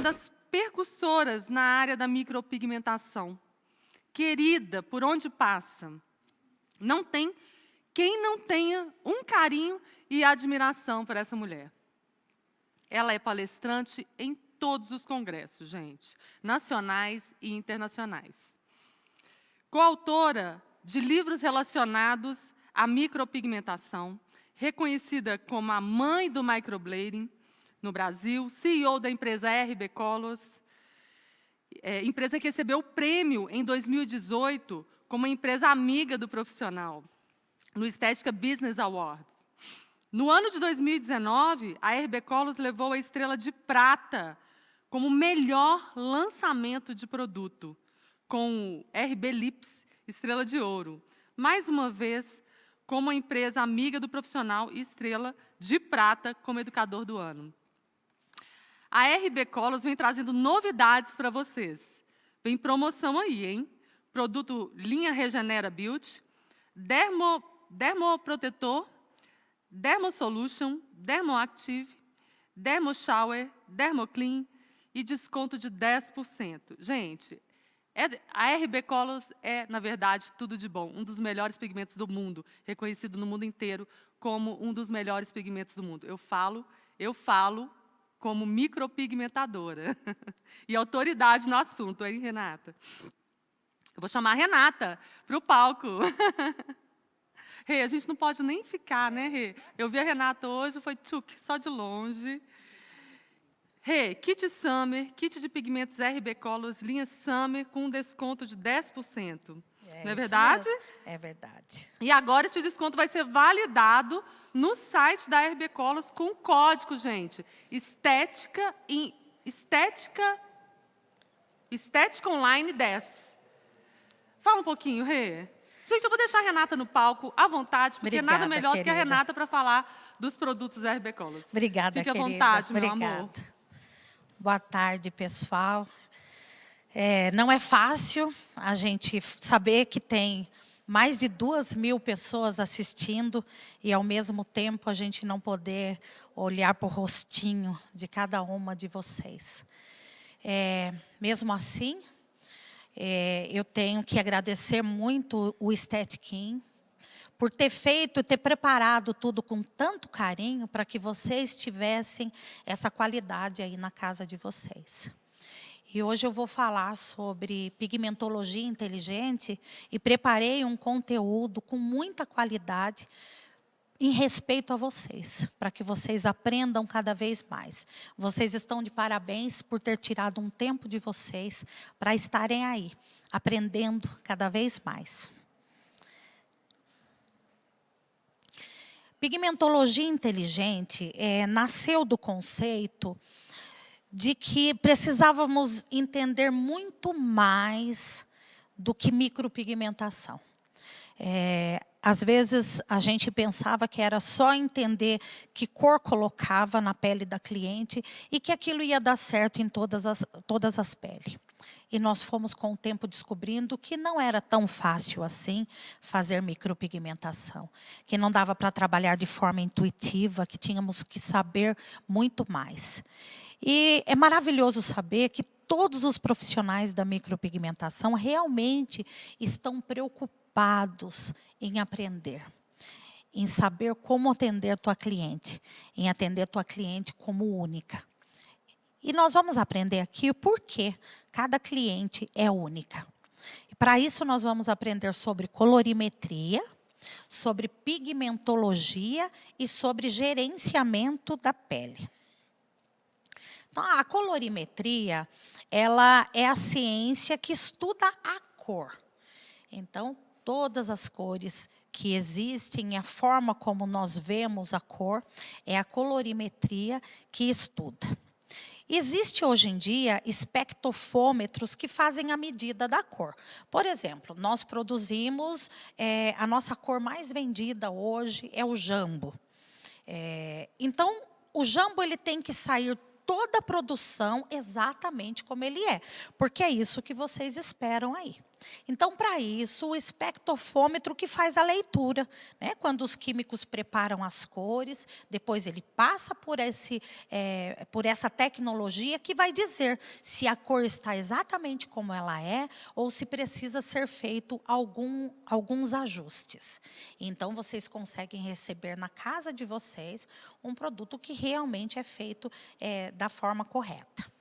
das percussoras na área da micropigmentação. Querida, por onde passa. Não tem quem não tenha um carinho e admiração por essa mulher. Ela é palestrante em todos os congressos, gente, nacionais e internacionais. Coautora de livros relacionados à micropigmentação, reconhecida como a mãe do microblading no Brasil, CEO da empresa RB Colors, empresa que recebeu o prêmio em 2018 como empresa amiga do profissional, no Estética Business Awards. No ano de 2019, a RB Colors levou a estrela de prata como melhor lançamento de produto, com o RB Lips, estrela de ouro. Mais uma vez, como a empresa amiga do profissional e estrela de prata como educador do ano. A RB Colors vem trazendo novidades para vocês. Vem promoção aí, hein? Produto linha Regenera Beauty, Dermoprotetor, Dermosolution, Dermoactive, Dermoshower, Dermoclean e desconto de 10%. Gente, a RB Colors é, na verdade, tudo de bom. Um dos melhores pigmentos do mundo, reconhecido no mundo inteiro como um dos melhores pigmentos do mundo. Eu falo como micropigmentadora. E autoridade no assunto, hein, Renata? Eu vou chamar a Renata para o palco. Rê, a gente não pode nem ficar, né, Rê? Eu vi a Renata hoje, foi tchuc, só de longe. Rê, kit Summer, kit de pigmentos RB Colors, linha Summer, com um desconto de 10%. Não é verdade? Mesmo. É verdade. E agora esse desconto vai ser validado no site da RB Colors com código, gente. Estética Online 10. Fala um pouquinho, Rê. Gente, eu vou deixar a Renata no palco à vontade, porque Obrigada, nada melhor do que a querida. Renata para falar dos produtos RB Colors. Obrigada, Fique à querida. vontade, meu Obrigada. amor. Boa tarde, pessoal. Não é fácil a gente saber que tem mais de 2.000 pessoas assistindo e, ao mesmo tempo, a gente não poder olhar para o rostinho de cada uma de vocês. Mesmo assim, eu tenho que agradecer muito o Estetiquim por ter preparado tudo com tanto carinho para que vocês tivessem essa qualidade aí na casa de vocês. E hoje eu vou falar sobre pigmentologia inteligente e preparei um conteúdo com muita qualidade em respeito a vocês, para que vocês aprendam cada vez mais. Vocês estão de parabéns por ter tirado um tempo de vocês para estarem aí, aprendendo cada vez mais. Pigmentologia inteligente nasceu do conceito de que precisávamos entender muito mais do que micropigmentação. Às vezes, a gente pensava que era só entender que cor colocava na pele da cliente e que aquilo ia dar certo em todas as peles. E nós fomos, com o tempo, descobrindo que não era tão fácil assim fazer micropigmentação. Que não dava para trabalhar de forma intuitiva, que tínhamos que saber muito mais. E é maravilhoso saber que todos os profissionais da micropigmentação realmente estão preocupados em aprender, em saber como atender tua cliente, em atender tua cliente como única. E nós vamos aprender aqui o porquê cada cliente é única. E para isso nós vamos aprender sobre colorimetria, sobre pigmentologia e sobre gerenciamento da pele. Então, a colorimetria, ela é a ciência que estuda a cor. Então, todas as cores que existem, a forma como nós vemos a cor, é a colorimetria que estuda. Existe hoje em dia espectrofômetros que fazem a medida da cor. Por exemplo, nós produzimos, a nossa cor mais vendida hoje é o jambo. Então, o jambo ele tem que sair toda a produção exatamente como ele é, porque é isso que vocês esperam aí. Então, para isso, o espectrofômetro que faz a leitura, né? Quando os químicos preparam as cores, depois ele passa por essa tecnologia que vai dizer se a cor está exatamente como ela é ou se precisa ser feito alguns ajustes. Então, vocês conseguem receber na casa de vocês um produto que realmente é feito da forma correta.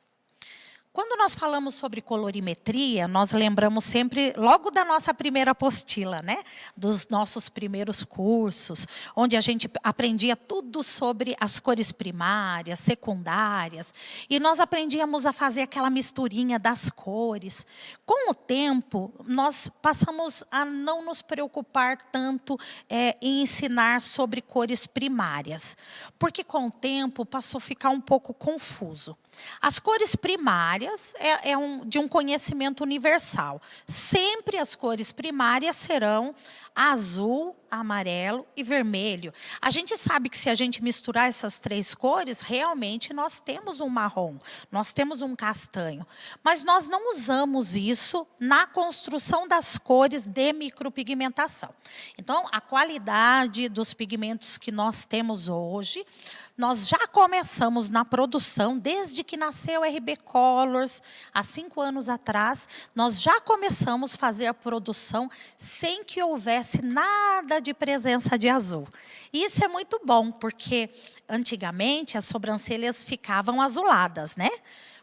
Quando nós falamos sobre colorimetria, nós lembramos sempre, logo da nossa primeira apostila, né? Dos nossos primeiros cursos, onde a gente aprendia tudo sobre as cores primárias, secundárias, e nós aprendíamos a fazer aquela misturinha das cores. Com o tempo, nós passamos a não nos preocupar tanto em ensinar sobre cores primárias, porque com o tempo passou a ficar um pouco confuso. As cores primárias de um conhecimento universal. Sempre as cores primárias serão azul, amarelo e vermelho. A gente sabe que se a gente misturar essas três cores, realmente nós temos um marrom, nós temos um castanho. Mas nós não usamos isso na construção das cores de micropigmentação. Então, a qualidade dos pigmentos que nós temos hoje, nós já começamos na produção, desde que nasceu o RB Colors, há 5 anos atrás, nós já começamos a fazer a produção sem que houvesse nada de presença de azul. E isso é muito bom, porque antigamente as sobrancelhas ficavam azuladas, né?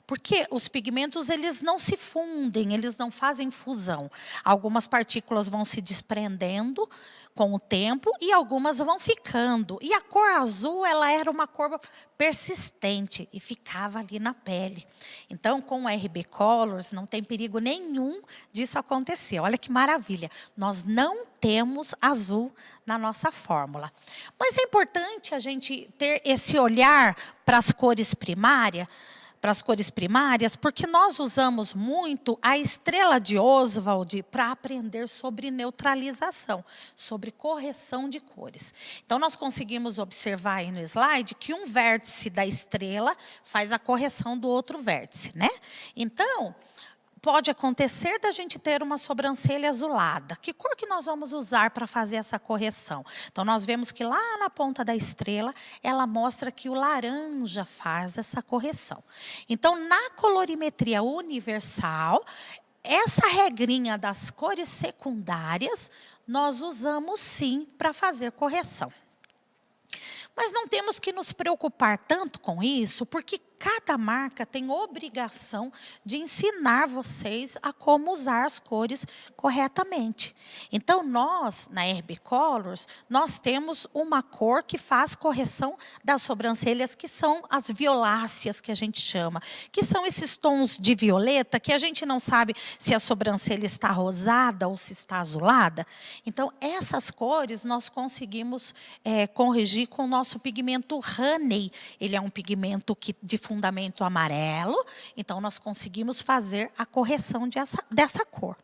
Porque os pigmentos, eles não se fundem, eles não fazem fusão. Algumas partículas vão se desprendendo com o tempo e algumas vão ficando. E a cor azul, ela era uma cor persistente e ficava ali na pele. Então, com o RB Colors, não tem perigo nenhum disso acontecer. Olha que maravilha. Nós não temos azul na nossa fórmula. Mas é importante a gente ter esse olhar para as cores primárias, porque nós usamos muito a estrela de Oswald para aprender sobre neutralização, sobre correção de cores. Então, nós conseguimos observar aí no slide que um vértice da estrela faz a correção do outro vértice, né? Então, pode acontecer da gente ter uma sobrancelha azulada. Que cor que nós vamos usar para fazer essa correção? Então, nós vemos que lá na ponta da estrela, ela mostra que o laranja faz essa correção. Então, na colorimetria universal, essa regrinha das cores secundárias, nós usamos sim para fazer correção. Mas não temos que nos preocupar tanto com isso, porque cada marca tem obrigação de ensinar vocês a como usar as cores corretamente. Então, nós, na RB Colors, nós temos uma cor que faz correção das sobrancelhas, que são as violáceas, que a gente chama, que são esses tons de violeta, que a gente não sabe se a sobrancelha está rosada ou se está azulada. Então, essas cores nós conseguimos corrigir com o nosso pigmento Honey. Ele é um pigmento de fundamento amarelo, então nós conseguimos fazer a correção dessa cor.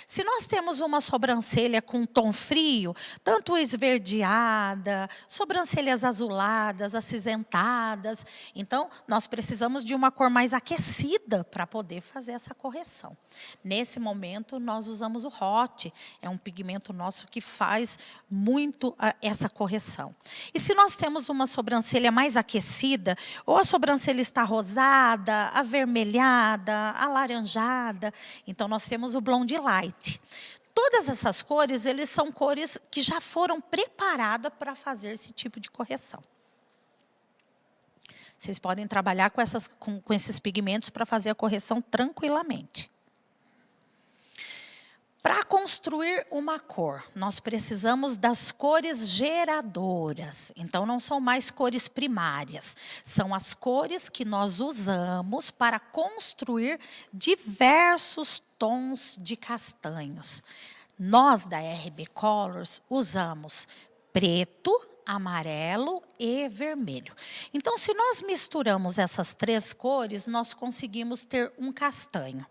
Se nós temos uma sobrancelha com tom frio, tanto esverdeada, sobrancelhas azuladas, acinzentadas, então nós precisamos de uma cor mais aquecida para poder fazer essa correção. Nesse momento, nós usamos o Hot, é um pigmento nosso que faz muito essa correção. E se nós temos uma sobrancelha mais aquecida, ou a sobrancelha está rosada, avermelhada, alaranjada, então nós temos o Blonde Light. Todas essas cores, eles são cores que já foram preparadas para fazer esse tipo de correção. Vocês podem trabalhar com esses pigmentos para fazer a correção tranquilamente. Para construir uma cor, nós precisamos das cores geradoras. Então, não são mais cores primárias. São as cores que nós usamos para construir diversos tons de castanhos. Nós, da RB Colors, usamos preto, amarelo e vermelho. Então, se nós misturamos essas três cores, nós conseguimos ter um castanho.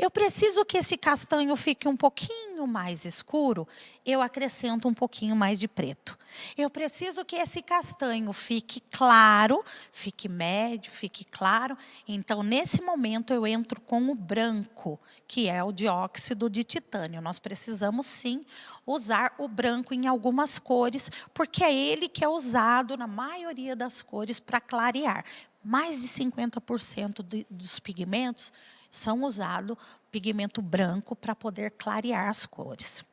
Eu preciso que esse castanho fique um pouquinho mais escuro, eu acrescento um pouquinho mais de preto. Eu preciso que esse castanho fique claro, fique médio, fique claro. Então, nesse momento, eu entro com o branco, que é o dióxido de titânio. Nós precisamos, sim, usar o branco em algumas cores, porque é ele que é usado na maioria das cores para clarear. Mais de 50% dos pigmentos são usados pigmento branco para poder clarear as cores.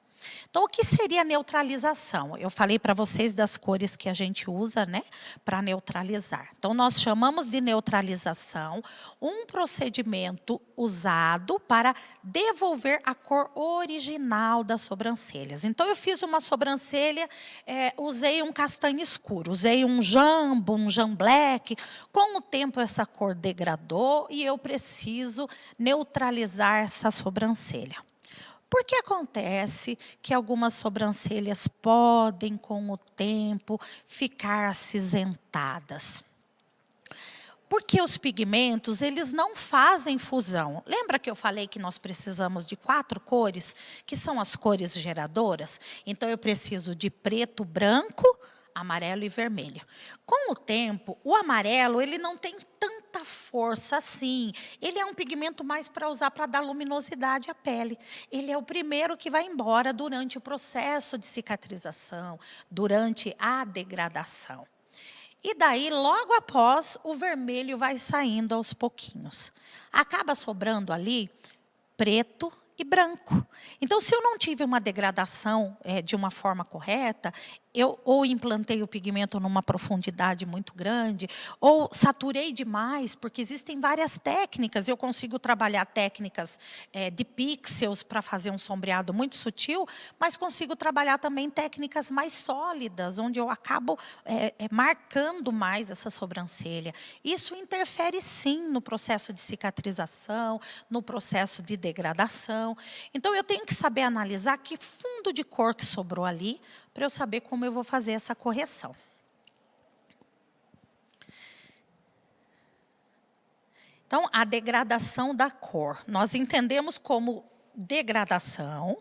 Então, o que seria neutralização? Eu falei para vocês das cores que a gente usa, né, para neutralizar. Então, nós chamamos de neutralização um procedimento usado para devolver a cor original das sobrancelhas. Então, eu fiz uma sobrancelha, usei um castanho escuro, usei um jambo, um jamblack. Com o tempo, essa cor degradou e eu preciso neutralizar essa sobrancelha. Por que acontece que algumas sobrancelhas podem, com o tempo, ficar acinzentadas? Porque os pigmentos, eles não fazem fusão. Lembra que eu falei que nós precisamos de 4 cores, que são as cores geradoras? Então, eu preciso de preto, branco, amarelo e vermelho. Com o tempo, o amarelo, ele não tem tanta força assim. Ele é um pigmento mais para usar para dar luminosidade à pele. Ele é o primeiro que vai embora durante o processo de cicatrização, durante a degradação. E daí, logo após, o vermelho vai saindo aos pouquinhos. Acaba sobrando ali preto e branco. Então, se eu não tive uma degradação de uma forma correta, eu ou implantei o pigmento numa profundidade muito grande, ou saturei demais, porque existem várias técnicas. Eu consigo trabalhar técnicas de pixels para fazer um sombreado muito sutil, mas consigo trabalhar também técnicas mais sólidas, onde eu acabo marcando mais essa sobrancelha. Isso interfere, sim, no processo de cicatrização, no processo de degradação. Então, eu tenho que saber analisar que fundo de cor que sobrou ali, para eu saber como eu vou fazer essa correção. Então, a degradação da cor. Nós entendemos como degradação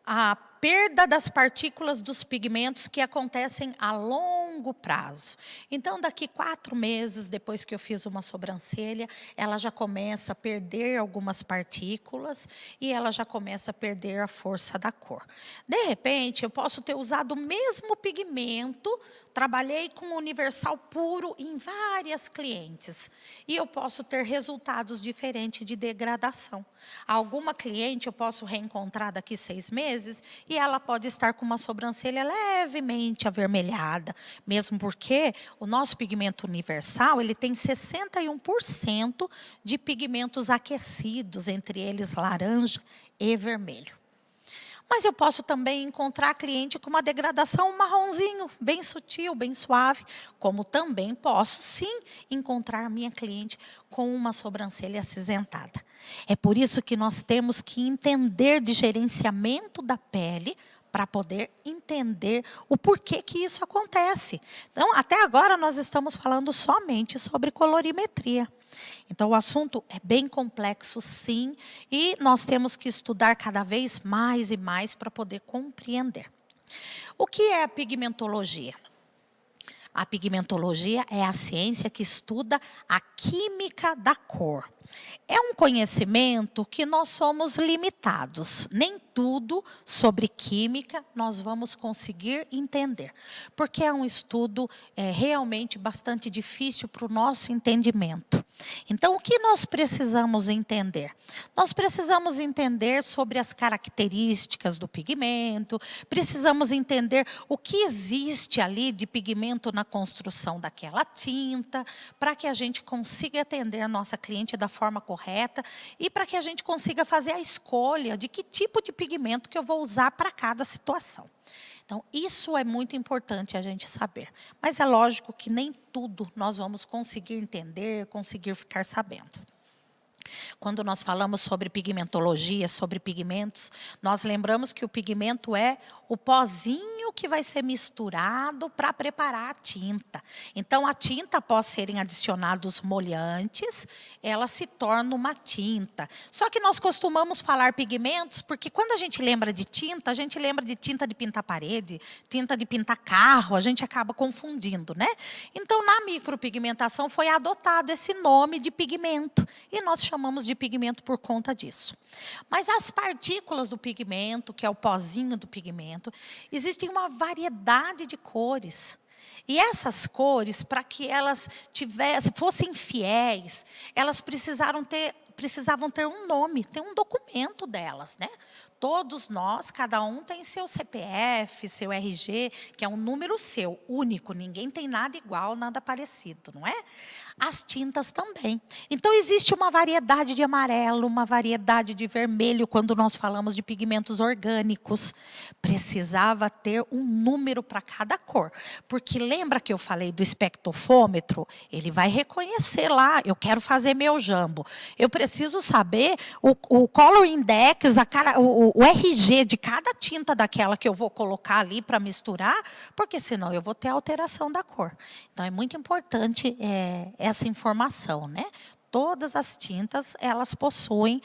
a perda das partículas dos pigmentos que acontecem a longo prazo. Então, daqui 4 meses, depois que eu fiz uma sobrancelha, ela já começa a perder algumas partículas e ela já começa a perder a força da cor. De repente, eu posso ter usado o mesmo pigmento, trabalhei com universal puro em várias clientes. E eu posso ter resultados diferentes de degradação. Alguma cliente eu posso reencontrar daqui 6 meses e ela pode estar com uma sobrancelha levemente avermelhada. Mesmo porque o nosso pigmento universal, ele tem 61% de pigmentos aquecidos, entre eles laranja e vermelho. Mas eu posso também encontrar cliente com uma degradação marronzinho, bem sutil, bem suave, como também posso, sim, encontrar minha cliente com uma sobrancelha acinzentada. É por isso que nós temos que entender de gerenciamento da pele para poder entender o porquê que isso acontece. Então, até agora nós estamos falando somente sobre colorimetria. Então, o assunto é bem complexo, sim, e nós temos que estudar cada vez mais e mais para poder compreender. O que é a pigmentologia? A pigmentologia é a ciência que estuda a química da cor. É um conhecimento que nós somos limitados. Nem tudo sobre química nós vamos conseguir entender. Porque é um estudo realmente bastante difícil para o nosso entendimento. Então, o que nós precisamos entender? Nós precisamos entender sobre as características do pigmento, precisamos entender o que existe ali de pigmento na construção daquela tinta, para que a gente consiga atender a nossa cliente da forma correta e para que a gente consiga fazer a escolha de que tipo de pigmento que eu vou usar para cada situação. Então, isso é muito importante a gente saber. Mas é lógico que nem tudo nós vamos conseguir entender, conseguir ficar sabendo. Quando nós falamos sobre pigmentologia, sobre pigmentos, nós lembramos que o pigmento é o pozinho que vai ser misturado para preparar a tinta. Então, a tinta, após serem adicionados molhantes, ela se torna uma tinta. Só que nós costumamos falar pigmentos porque quando a gente lembra de tinta, a gente lembra de tinta de pintar parede, tinta de pintar carro, a gente acaba confundindo, né? Então, na micropigmentação foi adotado esse nome de pigmento e nós chamamos de pigmento por conta disso. Mas as partículas do pigmento, que é o pozinho do pigmento, existem uma variedade de cores. E essas cores, para que elas fossem fiéis, elas precisavam ter um nome, ter um documento delas, né? Todos nós, cada um tem seu CPF, seu RG, que é um número seu, único. Ninguém tem nada igual, nada parecido, não é? As tintas também. Então, existe uma variedade de amarelo, uma variedade de vermelho, quando nós falamos de pigmentos orgânicos. Precisava ter um número para cada cor. Porque lembra que eu falei do espectrofômetro? Ele vai reconhecer lá, eu quero fazer meu jambo. Eu preciso saber o color index, o RG de cada tinta daquela que eu vou colocar ali para misturar, porque senão eu vou ter alteração da cor. Então, é muito importante essa informação, né? Todas as tintas, elas possuem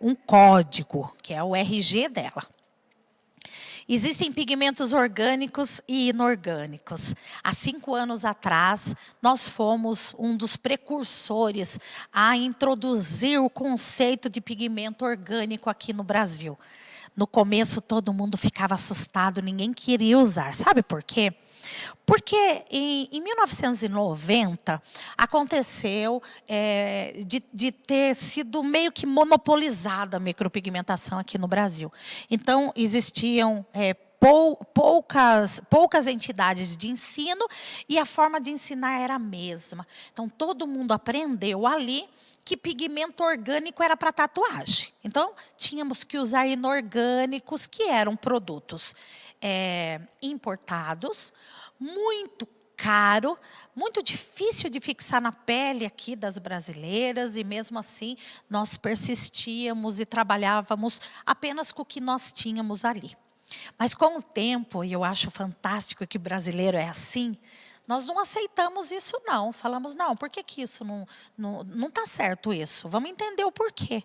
um código, que é o RG dela. Existem pigmentos orgânicos e inorgânicos. Há 5 anos atrás, nós fomos um dos precursores a introduzir o conceito de pigmento orgânico aqui no Brasil. No começo, todo mundo ficava assustado, ninguém queria usar. Sabe por quê? Porque em 1990, aconteceu de ter sido meio que monopolizada a micropigmentação aqui no Brasil. Então, existiam poucas entidades de ensino e a forma de ensinar era a mesma. Então, todo mundo aprendeu ali que pigmento orgânico era para tatuagem. Então, tínhamos que usar inorgânicos, que eram produtos importados, muito caro, muito difícil de fixar na pele aqui das brasileiras, e mesmo assim nós persistíamos e trabalhávamos apenas com o que nós tínhamos ali. Mas com o tempo, e eu acho fantástico que o brasileiro é assim, nós não aceitamos isso não, falamos não, por que isso não está certo isso? Vamos entender o porquê.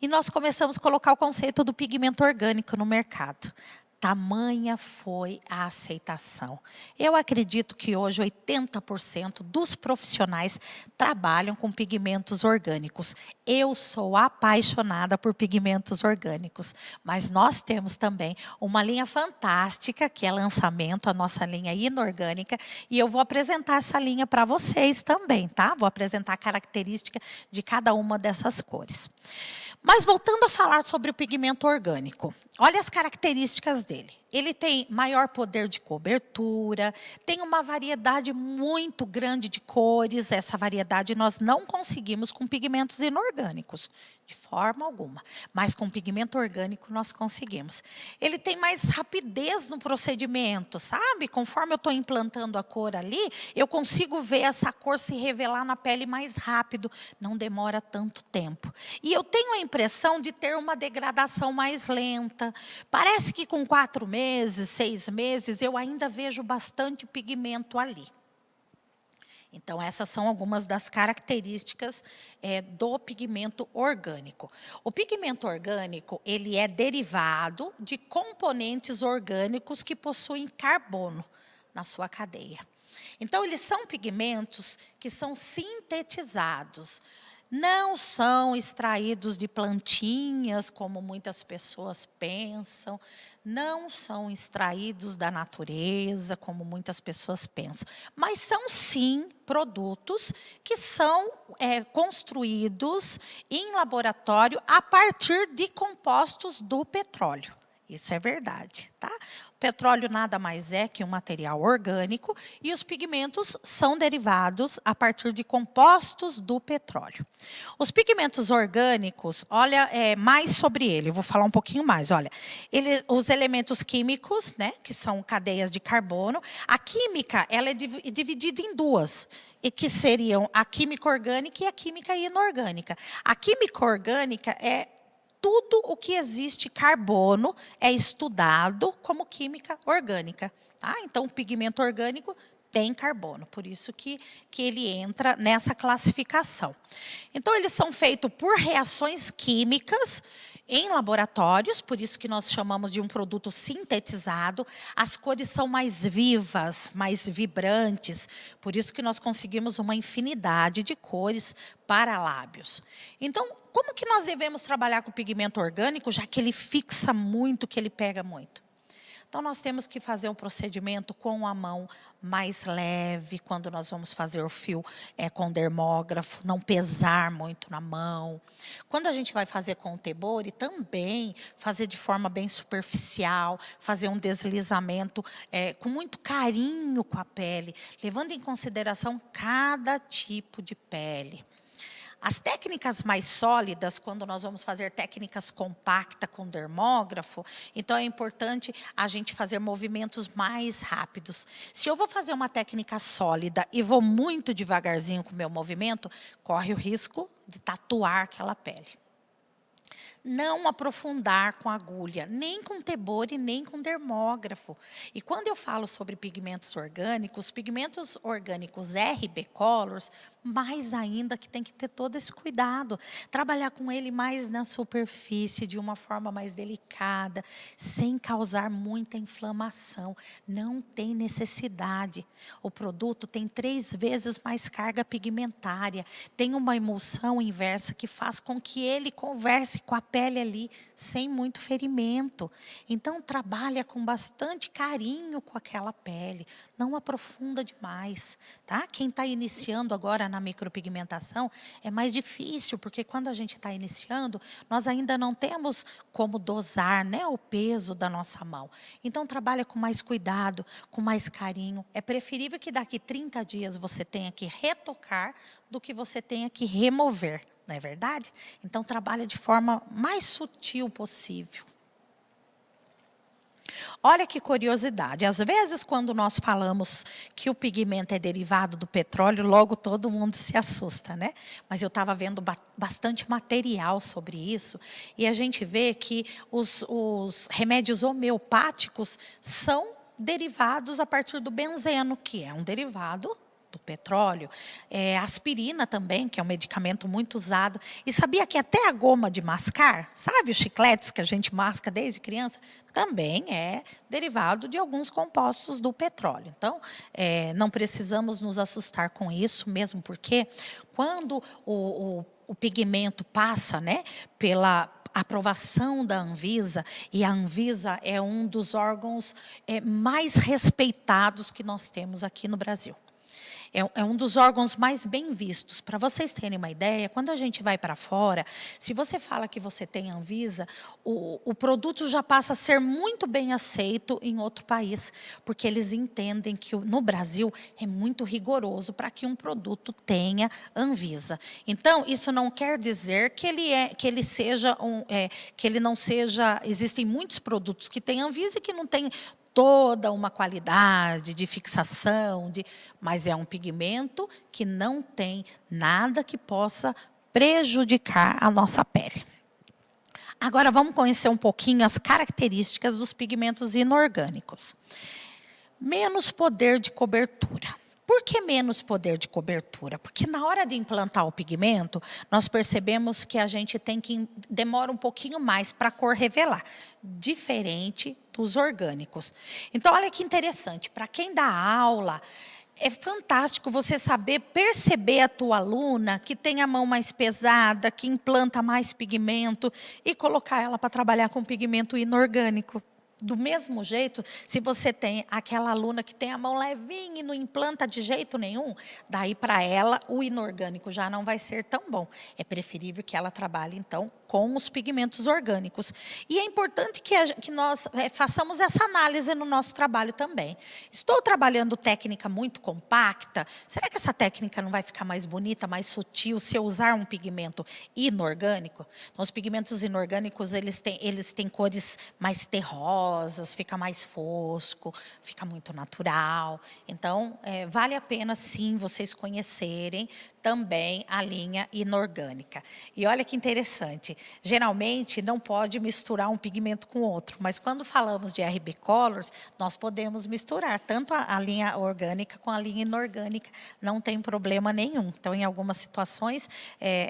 E nós começamos a colocar o conceito do pigmento orgânico no mercado. Tamanha foi a aceitação. Eu acredito que hoje 80% dos profissionais trabalham com pigmentos orgânicos. Eu sou apaixonada por pigmentos orgânicos, mas nós temos também uma linha fantástica, que é lançamento, a nossa linha inorgânica, e eu vou apresentar essa linha para vocês também, tá? Vou apresentar a característica de cada uma dessas cores. Mas voltando a falar sobre o pigmento orgânico, olha as características dele. Ele tem maior poder de cobertura, tem uma variedade muito grande de cores. Essa variedade nós não conseguimos com pigmentos inorgânicos, de forma alguma. Mas com pigmento orgânico nós conseguimos. Ele tem mais rapidez no procedimento, sabe? Conforme eu estou implantando a cor ali, eu consigo ver essa cor se revelar na pele mais rápido, não demora tanto tempo. E eu tenho a impressão de ter uma degradação mais lenta. Parece que com 4 meses, 6 meses, eu ainda vejo bastante pigmento ali. Então, essas são algumas das características do pigmento orgânico. O pigmento orgânico, ele é derivado de componentes orgânicos que possuem carbono na sua cadeia. Então, eles são pigmentos que são sintetizados. Não são extraídos de plantinhas, como muitas pessoas pensam. Não são extraídos da natureza, como muitas pessoas pensam. Mas são, sim, produtos que são construídos em laboratório a partir de compostos do petróleo. Isso é verdade, tá? O petróleo nada mais é que um material orgânico e os pigmentos são derivados a partir de compostos do petróleo. Os pigmentos orgânicos, olha, mais sobre ele, eu vou falar um pouquinho mais. Olha, os elementos químicos, né, que são cadeias de carbono. A química, ela é dividida em duas, e que seriam a química orgânica e a química inorgânica. A química orgânica é tudo o que existe carbono é estudado como química orgânica. Tá? Então, o pigmento orgânico tem carbono, por isso que ele entra nessa classificação. Então, eles são feitos por reações químicas em laboratórios, por isso que nós chamamos de um produto sintetizado. As cores são mais vivas, mais vibrantes, por isso que nós conseguimos uma infinidade de cores para lábios. Então, como que nós devemos trabalhar com o pigmento orgânico, já que ele fixa muito, que ele pega muito? Então, nós temos que fazer um procedimento com a mão mais leve, quando nós vamos fazer o fio com dermógrafo, não pesar muito na mão. Quando a gente vai fazer com o tebori, também fazer de forma bem superficial, fazer um deslizamento com muito carinho com a pele, levando em consideração cada tipo de pele. As técnicas mais sólidas, quando nós vamos fazer técnicas compactas com dermógrafo, então é importante a gente fazer movimentos mais rápidos. Se eu vou fazer uma técnica sólida e vou muito devagarzinho com o meu movimento, corre o risco de tatuar aquela pele. Não aprofundar com agulha, nem com tebori, nem com dermógrafo. E quando eu falo sobre pigmentos orgânicos RB Colors, mais ainda que tem que ter todo esse cuidado. Trabalhar com ele mais na superfície, de uma forma mais delicada, sem causar muita inflamação. Não tem necessidade. O produto tem 3 vezes mais carga pigmentária. Tem uma emulsão inversa que faz com que ele converse com a pele ali, sem muito ferimento. Então, trabalha com bastante carinho com aquela pele. Não aprofunda demais, tá? Quem está iniciando agora na micropigmentação é mais difícil, porque quando a gente está iniciando, nós ainda não temos como dosar, né, o peso da nossa mão. Então, trabalha com mais cuidado, com mais carinho. É preferível que daqui 30 dias você tenha que retocar do que você tenha que remover, não é verdade? Então, trabalha de forma mais sutil possível. Olha que curiosidade, às vezes quando nós falamos que o pigmento é derivado do petróleo, logo todo mundo se assusta, né? Mas eu estava vendo bastante material sobre isso, e a gente vê que os remédios homeopáticos são derivados a partir do benzeno, que é um derivado do petróleo. Aspirina também, que é um medicamento muito usado. E sabia que até a goma de mascar, sabe os chicletes que a gente masca desde criança, também é derivado de alguns compostos do petróleo. Então, não precisamos nos assustar com isso, mesmo porque quando o pigmento passa, né, pela aprovação da Anvisa, e a Anvisa é um dos órgãos mais respeitados que nós temos aqui no Brasil. É um dos órgãos mais bem vistos. Para vocês terem uma ideia, quando a gente vai para fora, se você fala que você tem Anvisa, o produto já passa a ser muito bem aceito em outro país, porque eles entendem que no Brasil é muito rigoroso para que um produto tenha Anvisa. Então, isso não quer dizer que ele seja que ele não seja. Existem muitos produtos que têm Anvisa e que não têm toda uma qualidade de fixação, mas é um pigmento que não tem nada que possa prejudicar a nossa pele. Agora vamos conhecer um pouquinho as características dos pigmentos inorgânicos. Menos poder de cobertura. Por que menos poder de cobertura? Porque na hora de implantar o pigmento, nós percebemos que a gente demora um pouquinho mais para a cor revelar, diferente dos orgânicos. Então, olha que interessante, para quem dá aula, é fantástico você saber perceber a tua aluna que tem a mão mais pesada, que implanta mais pigmento, e colocar ela para trabalhar com pigmento inorgânico. Do mesmo jeito, se você tem aquela aluna que tem a mão levinha e não implanta de jeito nenhum, daí para ela o inorgânico já não vai ser tão bom. É preferível que ela trabalhe, então, com os pigmentos orgânicos. E é importante que nós façamos essa análise no nosso trabalho também. Estou trabalhando técnica muito compacta, será que essa técnica não vai ficar mais bonita, mais sutil, se eu usar um pigmento inorgânico? Então, os pigmentos inorgânicos, eles têm cores mais terrosas, fica mais fosco, fica muito natural. Então, vale a pena, sim, vocês conhecerem também a linha inorgânica. E olha que interessante, geralmente não pode misturar um pigmento com outro, mas quando falamos de RB Colors, nós podemos misturar tanto a linha orgânica com a linha inorgânica, não tem problema nenhum. Então, em algumas situações,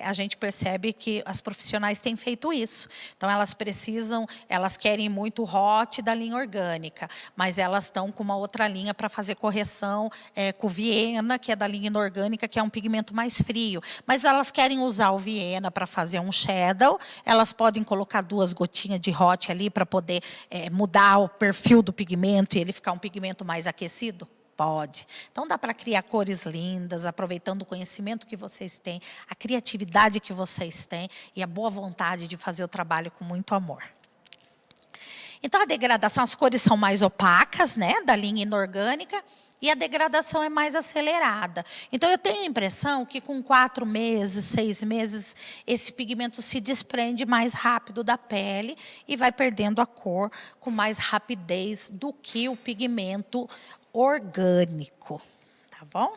a gente percebe que as profissionais têm feito isso. Então, elas querem muito hot da linha orgânica, mas elas estão com uma outra linha para fazer correção com Viena, que é da linha inorgânica, que é um pigmento mais frio. Mas elas querem usar o Viena para fazer um shadow, elas podem colocar 2 gotinhas de hot ali para poder mudar o perfil do pigmento e ele ficar um pigmento mais aquecido? Pode. Então, dá para criar cores lindas, aproveitando o conhecimento que vocês têm, a criatividade que vocês têm e a boa vontade de fazer o trabalho com muito amor. Então, a degradação, as cores são mais opacas, né, da linha inorgânica, e a degradação é mais acelerada. Então, eu tenho a impressão que com 4 meses, 6 meses, esse pigmento se desprende mais rápido da pele e vai perdendo a cor com mais rapidez do que o pigmento orgânico, tá bom?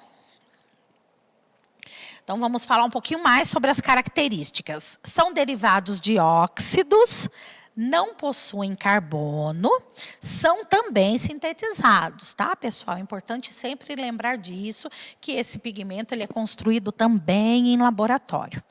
Então, vamos falar um pouquinho mais sobre as características. São derivados de óxidos, não possuem carbono, são também sintetizados, tá, pessoal? É importante sempre lembrar disso, que esse pigmento ele é construído também em laboratório.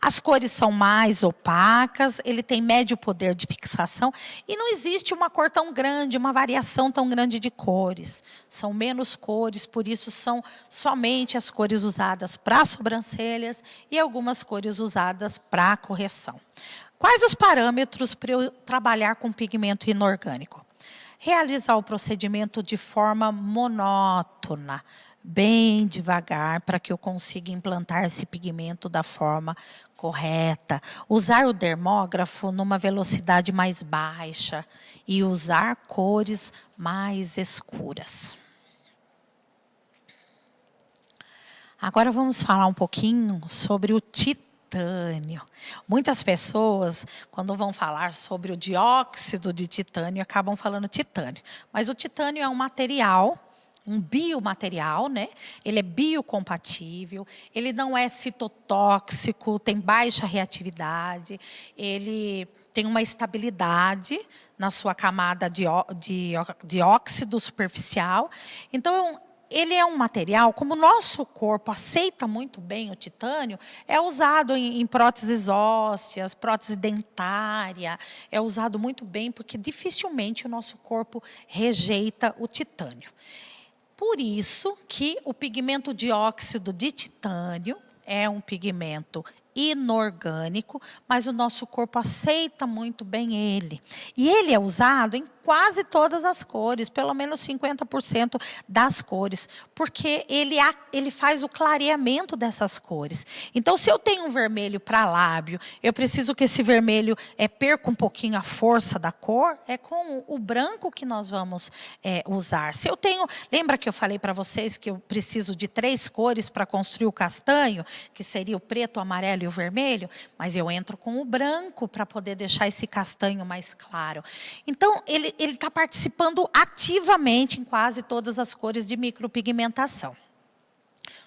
As cores são mais opacas, ele tem médio poder de fixação e não existe uma cor tão grande, uma variação tão grande de cores. São menos cores, por isso são somente as cores usadas para sobrancelhas e algumas cores usadas para correção. Quais os parâmetros para eu trabalhar com pigmento inorgânico? Realizar o procedimento de forma monótona, bem devagar, para que eu consiga implantar esse pigmento da forma correta. Usar o dermógrafo numa velocidade mais baixa e usar cores mais escuras. Agora vamos falar um pouquinho sobre o titânio. Muitas pessoas, quando vão falar sobre o dióxido de titânio, acabam falando titânio. Mas o titânio é um material, um biomaterial, né? Ele é biocompatível, ele não é citotóxico, tem baixa reatividade, ele tem uma estabilidade na sua camada de óxido superficial. Então, ele é um material, como o nosso corpo aceita muito bem o titânio, é usado em próteses ósseas, prótese dentária, é usado muito bem porque dificilmente o nosso corpo rejeita o titânio. Por isso que o pigmento dióxido de titânio é um pigmento inorgânico, mas o nosso corpo aceita muito bem ele. E ele é usado em quase todas as cores, pelo menos 50% das cores, porque ele faz o clareamento dessas cores. Então, se eu tenho um vermelho para lábio, eu preciso que esse vermelho perca um pouquinho a força da cor, é com o branco que nós vamos usar. Se eu tenho, lembra que eu falei para vocês que eu preciso de 3 cores para construir o castanho, que seria o preto, o amarelo e o vermelho, mas eu entro com o branco para poder deixar esse castanho mais claro. Então, ele está participando ativamente em quase todas as cores de micropigmentação.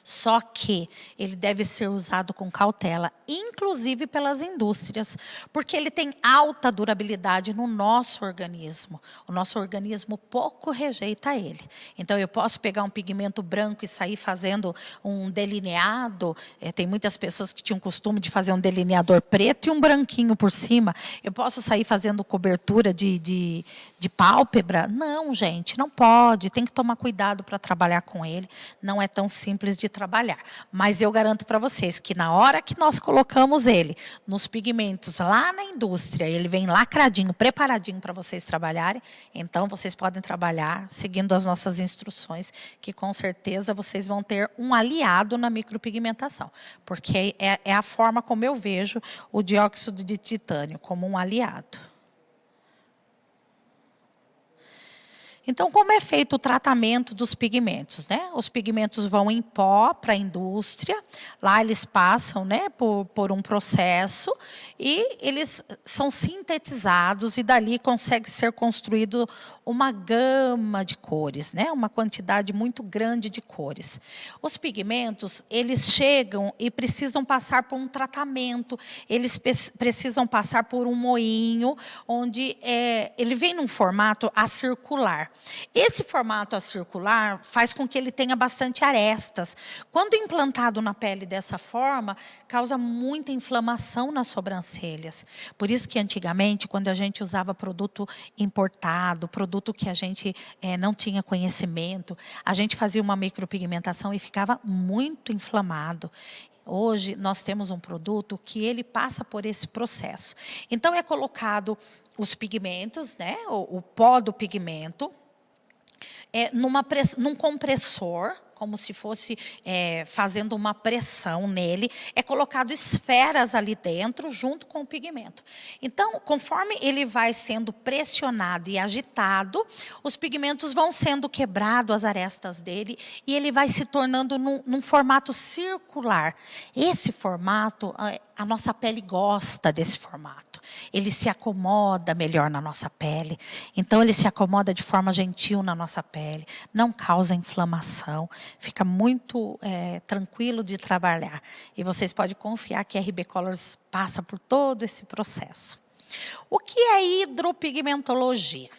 Só que ele deve ser usado com cautela, inclusive pelas indústrias, porque ele tem alta durabilidade no nosso organismo. O nosso organismo pouco rejeita ele. Então, eu posso pegar um pigmento branco e sair fazendo um delineado. Tem muitas pessoas que tinham costume de fazer um delineador preto e um branquinho por cima. Eu posso sair fazendo cobertura de pálpebra? Não, gente, não pode. Tem que tomar cuidado para trabalhar com ele. Não é tão simples de trabalhar. Mas eu garanto para vocês que na hora que nós colocamos ele nos pigmentos lá na indústria, ele vem lacradinho, preparadinho para vocês trabalharem, então vocês podem trabalhar seguindo as nossas instruções, que com certeza vocês vão ter um aliado na micropigmentação, porque é a forma como eu vejo o dióxido de titânio, como um aliado. Então, como é feito o tratamento dos pigmentos, né? Os pigmentos vão em pó para a indústria, lá eles passam, né, por um processo e eles são sintetizados e dali consegue ser construído uma gama de cores, né? Uma quantidade muito grande de cores. Os pigmentos, eles chegam e precisam passar por um tratamento, eles precisam passar por um moinho, onde ele vem num formato acircular. Esse formato acircular faz com que ele tenha bastante arestas. Quando implantado na pele dessa forma, causa muita inflamação nas sobrancelhas. Por isso que antigamente, quando a gente usava produto importado, produto que a gente não tinha conhecimento, a gente fazia uma micropigmentação e ficava muito inflamado. Hoje, nós temos um produto que ele passa por esse processo. Então, é colocado os pigmentos, né, o pó do pigmento, num compressor, como se fosse fazendo uma pressão nele, é colocado esferas ali dentro, junto com o pigmento. Então, conforme ele vai sendo pressionado e agitado, os pigmentos vão sendo quebrados, as arestas dele, e ele vai se tornando num formato circular. Esse formato, a nossa pele gosta desse formato. Ele se acomoda melhor na nossa pele. Então, ele se acomoda de forma gentil na nossa pele, não causa inflamação, fica muito tranquilo de trabalhar. E vocês podem confiar que a RB Colors passa por todo esse processo. O que é hidropigmentologia?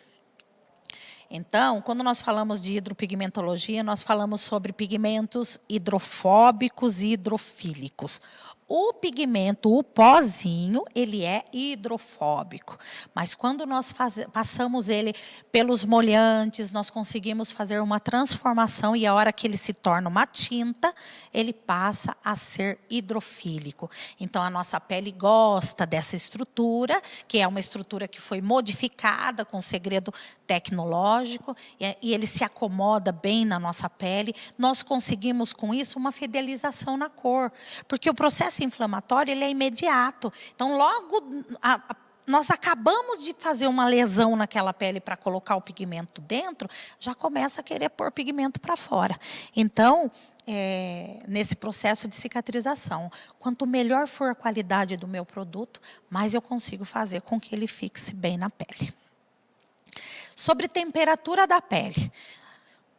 Então, quando nós falamos de hidropigmentologia, nós falamos sobre pigmentos hidrofóbicos e hidrofílicos. O pigmento, o pozinho, ele é hidrofóbico. Mas quando nós passamos ele pelos molhantes, nós conseguimos fazer uma transformação e a hora que ele se torna uma tinta, ele passa a ser hidrofílico. Então, a nossa pele gosta dessa estrutura, que é uma estrutura que foi modificada com segredo tecnológico, e ele se acomoda bem na nossa pele. Nós conseguimos, com isso, uma fidelização na cor, porque o processo inflamatório ele é imediato. Então, logo nós acabamos de fazer uma lesão naquela pele para colocar o pigmento dentro, já começa a querer pôr pigmento para fora. Então, nesse processo de cicatrização, quanto melhor for a qualidade do meu produto, mais eu consigo fazer com que ele fixe bem na pele. Sobre temperatura da pele.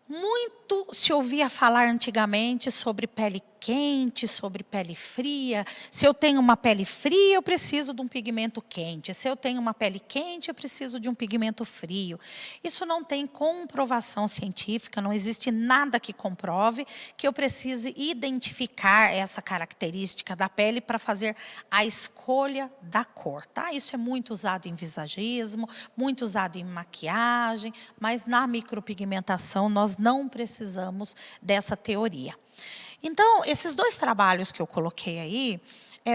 Muito se ouvia falar antigamente sobre pele quente, sobre pele fria. Se eu tenho uma pele fria, eu preciso de um pigmento quente. Se eu tenho uma pele quente, eu preciso de um pigmento frio. Isso não tem comprovação científica, não existe nada que comprove que eu precise identificar essa característica da pele para fazer a escolha da cor. Tá? Isso é muito usado em visagismo, muito usado em maquiagem, mas na micropigmentação nós não precisamos dessa teoria. Então, esses dois trabalhos que eu coloquei aí,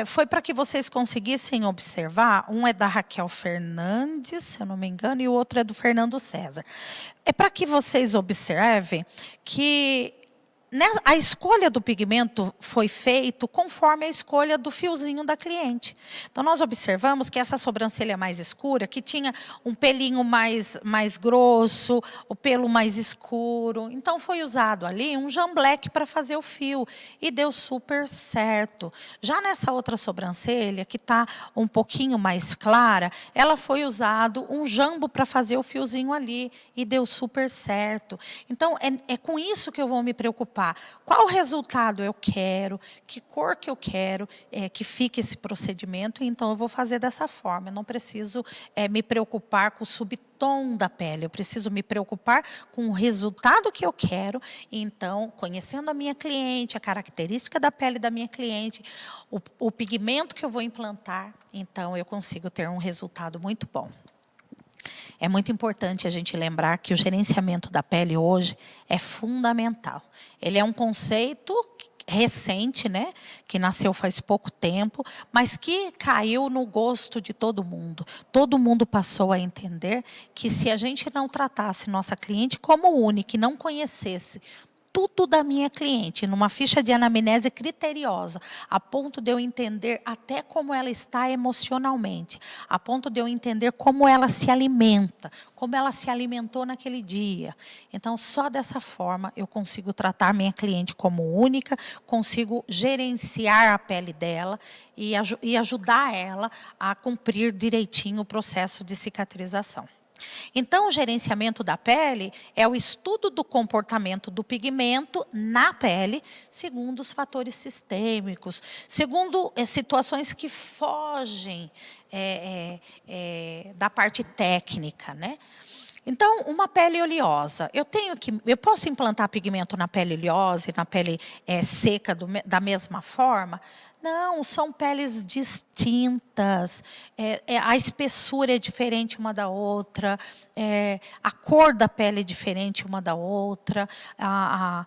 foi para que vocês conseguissem observar. Um é da Raquel Fernandes, se eu não me engano, e o outro é do Fernando César. É para que vocês observem que a escolha do pigmento foi feita conforme a escolha do fiozinho da cliente. Então, nós observamos que essa sobrancelha mais escura, que tinha um pelinho mais grosso, o pelo mais escuro. Então, foi usado ali um jambleque para fazer o fio. E deu super certo. Já nessa outra sobrancelha, que está um pouquinho mais clara, ela foi usado um jambo para fazer o fiozinho ali. E deu super certo. Então, é com isso que eu vou me preocupar. Qual resultado eu quero, que cor que eu quero que fique esse procedimento, então eu vou fazer dessa forma. Eu não preciso me preocupar com o subtom da pele, eu preciso me preocupar com o resultado que eu quero. Então, conhecendo a minha cliente, a característica da pele da minha cliente, o pigmento que eu vou implantar, então eu consigo ter um resultado muito bom. É muito importante a gente lembrar que o gerenciamento da pele hoje é fundamental. Ele é um conceito recente, né, que nasceu faz pouco tempo, mas que caiu no gosto de todo mundo. Todo mundo passou a entender que se a gente não tratasse nossa cliente como única e não conhecesse tudo da minha cliente, numa ficha de anamnese criteriosa, a ponto de eu entender até como ela está emocionalmente, a ponto de eu entender como ela se alimenta, como ela se alimentou naquele dia. Então, só dessa forma eu consigo tratar minha cliente como única, consigo gerenciar a pele dela e ajudar ela a cumprir direitinho o processo de cicatrização. Então, o gerenciamento da pele é o estudo do comportamento do pigmento na pele, segundo os fatores sistêmicos, segundo situações que fogem da parte técnica, né? Então, uma pele oleosa, eu posso implantar pigmento na pele oleosa e na pele seca da mesma forma? Não, são peles distintas, a espessura é diferente uma da outra, a cor da pele é diferente uma da outra, a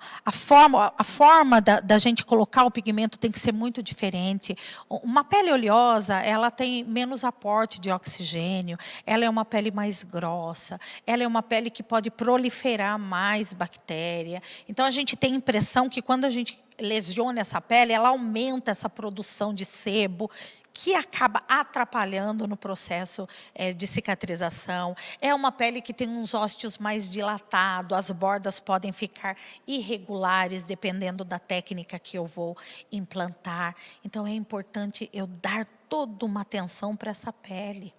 forma da gente colocar o pigmento tem que ser muito diferente. Uma pele oleosa, ela tem menos aporte de oxigênio, ela é uma pele mais grossa, ela é uma pele que pode proliferar mais bactéria. Então, a gente tem a impressão que quando a gente lesiona essa pele, ela aumenta essa produção de sebo, que acaba atrapalhando no processo de cicatrização. É uma pele que tem uns ósteos mais dilatados, as bordas podem ficar irregulares, dependendo da técnica que eu vou implantar. Então, é importante eu dar toda uma atenção para essa pele.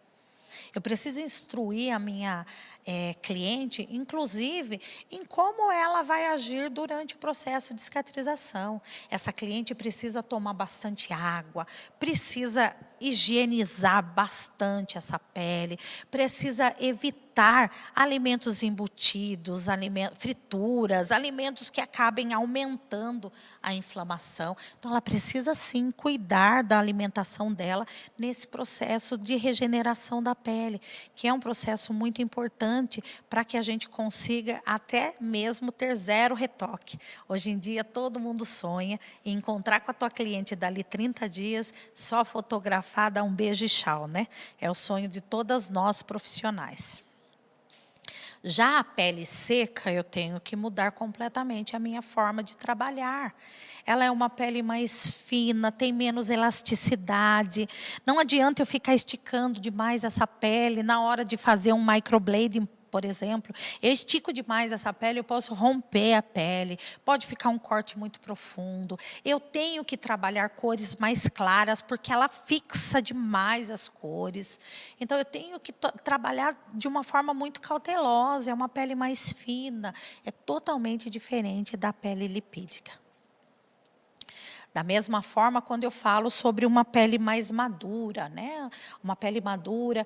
Eu preciso instruir a minha cliente, inclusive, em como ela vai agir durante o processo de cicatrização. Essa cliente precisa tomar bastante água, precisa higienizar bastante essa pele, precisa evitar alimentos embutidos, frituras, alimentos que acabem aumentando a inflamação. Então, ela precisa, sim, cuidar da alimentação dela nesse processo de regeneração da pele, que é um processo muito importante para que a gente consiga até mesmo ter zero retoque. Hoje em dia, todo mundo sonha em encontrar com a tua cliente dali 30 dias, só fotografar, dar um beijo e tchau, né? É o sonho de todas nós profissionais. Já a pele seca, eu tenho que mudar completamente a minha forma de trabalhar. Ela é uma pele mais fina, tem menos elasticidade. Não adianta eu ficar esticando demais essa pele na hora de fazer um microblading, por exemplo. Eu estico demais essa pele, eu posso romper a pele, pode ficar um corte muito profundo. Eu tenho que trabalhar cores mais claras, porque ela fixa demais as cores. Então, eu tenho que trabalhar de uma forma muito cautelosa, é uma pele mais fina, é totalmente diferente da pele lipídica. Da mesma forma, quando eu falo sobre uma pele mais madura, né? Uma pele madura,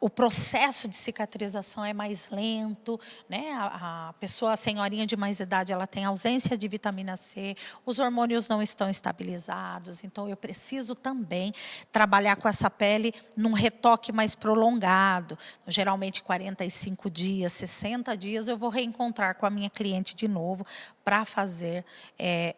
o processo de cicatrização é mais lento, né? A pessoa, a senhorinha de mais idade, ela tem ausência de vitamina C, os hormônios não estão estabilizados, então eu preciso também trabalhar com essa pele num retoque mais prolongado, geralmente 45 dias, 60 dias, eu vou reencontrar com a minha cliente de novo para fazer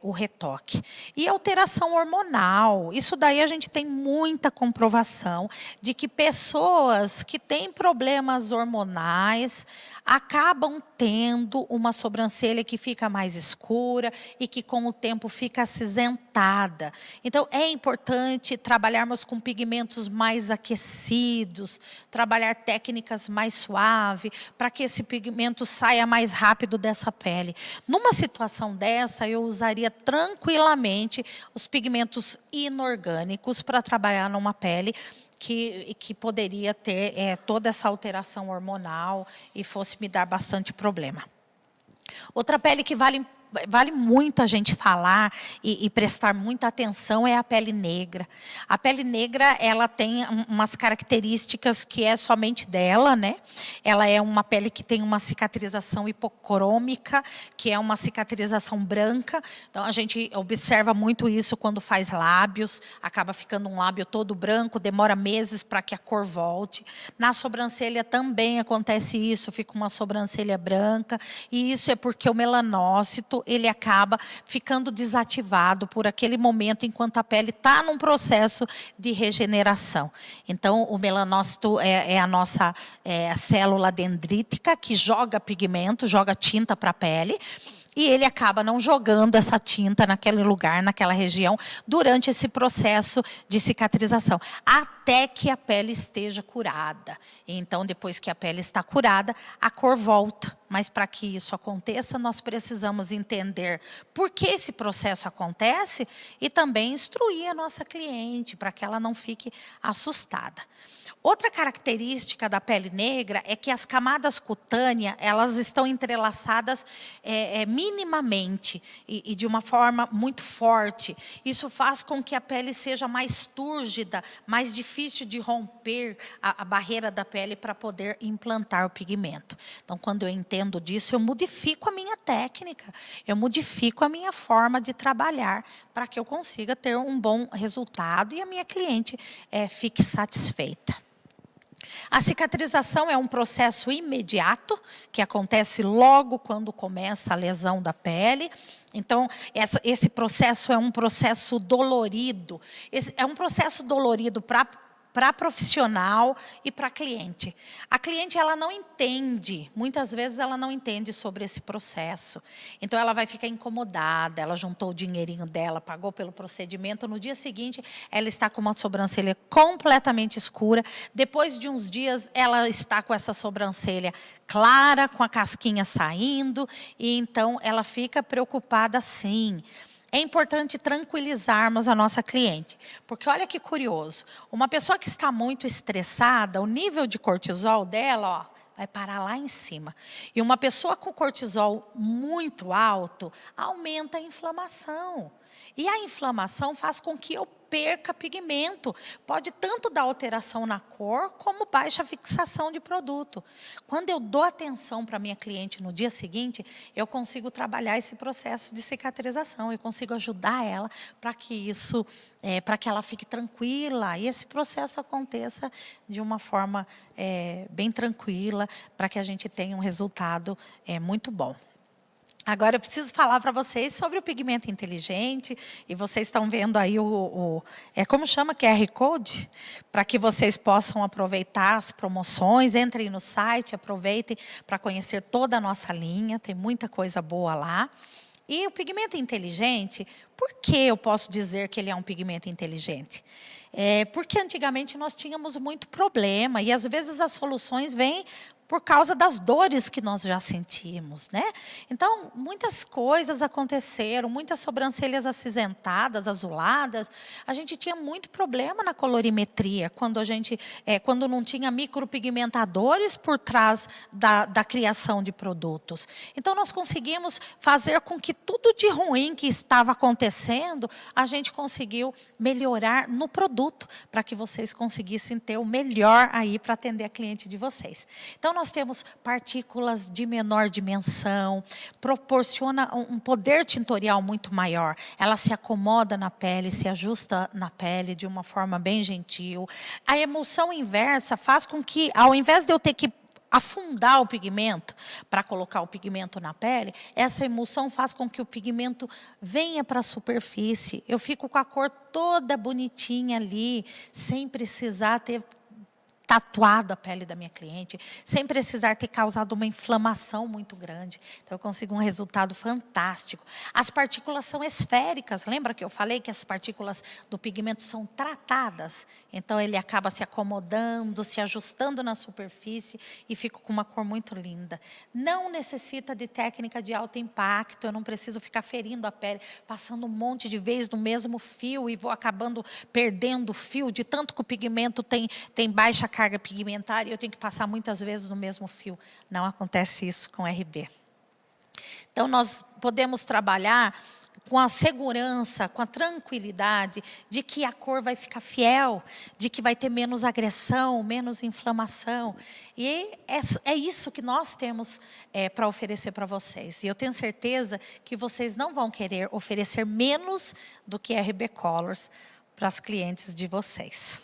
o retoque. E alteração hormonal, isso daí a gente tem muita comprovação de que pessoas que têm problemas hormonais acabam tendo uma sobrancelha que fica mais escura e que com o tempo fica acinzentada. Então, é importante trabalharmos com pigmentos mais aquecidos, trabalhar técnicas mais suaves, para que esse pigmento saia mais rápido dessa pele. Numa situação dessa, eu usaria tranquilamente os pigmentos inorgânicos para trabalhar numa pele que poderia ter toda essa alteração hormonal e fosse me dar bastante problema. Outra pele que vale muito a gente falar e prestar muita atenção é a pele negra. A pele negra, ela tem umas características que é somente dela, né? Ela é uma pele que tem uma cicatrização hipocrômica, que é uma cicatrização branca. Então, a gente observa muito isso quando faz lábios, acaba ficando um lábio todo branco, demora meses para que a cor volte. Na sobrancelha também acontece isso, fica uma sobrancelha branca, e isso é porque o melanócito produto, ele acaba ficando desativado por aquele momento, enquanto a pele está num processo de regeneração. Então, o melanócito é a nossa célula dendrítica que joga pigmento, joga tinta para a pele, e ele acaba não jogando essa tinta naquele lugar, naquela região, durante esse processo de cicatrização, até que a pele esteja curada. Então, depois que a pele está curada, a cor volta. Mas para que isso aconteça, nós precisamos entender por que esse processo acontece e também instruir a nossa cliente, para que ela não fique assustada. Outra característica da pele negra é que as camadas cutâneas, elas estão entrelaçadas minimamente e de uma forma muito forte. Isso faz com que a pele seja mais túrgida, mais difícil de romper a barreira da pele para poder implantar o pigmento. Então, quando eu entendo disso, eu modifico a minha técnica, eu modifico a minha forma de trabalhar para que eu consiga ter um bom resultado e a minha cliente fique satisfeita. A cicatrização é um processo imediato, que acontece logo quando começa a lesão da pele. Então, esse processo é um processo dolorido. É um processo dolorido para profissional e para cliente. A cliente, ela não entende, muitas vezes ela não entende sobre esse processo. Então, ela vai ficar incomodada, ela juntou o dinheirinho dela, pagou pelo procedimento, no dia seguinte, ela está com uma sobrancelha completamente escura. Depois de uns dias, ela está com essa sobrancelha clara, com a casquinha saindo, e então ela fica preocupada sim. É importante tranquilizarmos a nossa cliente, porque olha que curioso, uma pessoa que está muito estressada, o nível de cortisol dela, vai parar lá em cima. E uma pessoa com cortisol muito alto, aumenta a inflamação. E a inflamação faz com que eu perca pigmento. Pode tanto dar alteração na cor, como baixa fixação de produto. Quando eu dou atenção para a minha cliente no dia seguinte, eu consigo trabalhar esse processo de cicatrização. Eu consigo ajudar ela para que isso, para que ela fique tranquila. E esse processo aconteça de uma forma bem tranquila, para que a gente tenha um resultado muito bom. Agora eu preciso falar para vocês sobre o pigmento inteligente, e vocês estão vendo aí como chama, QR Code? Para que vocês possam aproveitar as promoções, entrem no site, aproveitem para conhecer toda a nossa linha, tem muita coisa boa lá. E o pigmento inteligente, por que eu posso dizer que ele é um pigmento inteligente? Porque antigamente nós tínhamos muito problema, e às vezes as soluções vêm por causa das dores que nós já sentimos, né? Então, muitas coisas aconteceram, muitas sobrancelhas acinzentadas, azuladas. A gente tinha muito problema na colorimetria, quando não tinha micropigmentadores por trás da criação de produtos. Então, nós conseguimos fazer com que tudo de ruim que estava acontecendo, a gente conseguiu melhorar no produto, para que vocês conseguissem ter o melhor aí para atender a cliente de vocês. Então, nós temos partículas de menor dimensão, proporciona um poder tintorial muito maior. Ela se acomoda na pele, se ajusta na pele de uma forma bem gentil. A emulsão inversa faz com que, ao invés de eu ter que afundar o pigmento para colocar o pigmento na pele, essa emulsão faz com que o pigmento venha para a superfície. Eu fico com a cor toda bonitinha ali, sem precisar ter tatuado a pele da minha cliente, sem precisar ter causado uma inflamação muito grande. Então, eu consigo um resultado fantástico. As partículas são esféricas. Lembra que eu falei que as partículas do pigmento são tratadas? Então, ele acaba se acomodando, se ajustando na superfície e fica com uma cor muito linda. Não necessita de técnica de alto impacto. Eu não preciso ficar ferindo a pele, passando um monte de vezes no mesmo fio e vou acabando perdendo o fio, de tanto que o pigmento tem baixa carga pigmentar e eu tenho que passar muitas vezes no mesmo fio. Não acontece isso com RB. Então, nós podemos trabalhar com a segurança, com a tranquilidade de que a cor vai ficar fiel, de que vai ter menos agressão, menos inflamação. E é isso que nós temos para oferecer para vocês. E eu tenho certeza que vocês não vão querer oferecer menos do que RB Colors para as clientes de vocês.